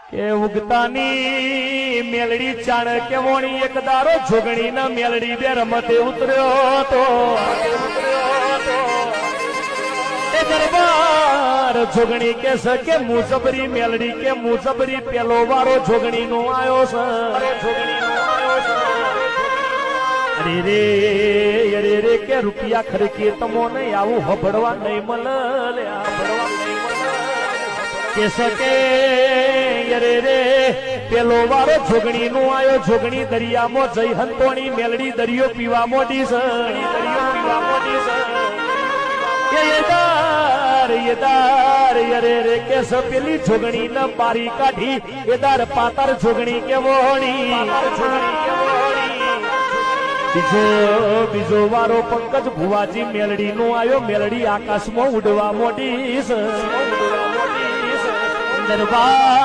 કે ઉગતાની મેલડી ચાણ કેવોણી એક દારો જોગણી ના મેલડી બે રમતે ઉતર્યો તો એ દરબાર જોગણી કે સકે મુજબરી મેલડી કે મુજબરી પેલો વારો જોગણી નો આયો છે અરે રે કે રૂપિયા ખર્ચે તમો ને આવું હબડવા નહીં મળે કે સકે યરે રે પેલો વારો જોગણી નું આયો જોગણી દરિયામાં જઈ હંતોણી મેલડી દરિયો પીવા મોટી યદાર યરે રે કે પેલી જોગણી ના બારી કાઢી એદાર પાતાર જોગણી કેવોણી બીજો વારો પંકજ ભુવાજી મેલડી નો આયો મેલડી આકાશમાં ઉડવા મોટી દરબાર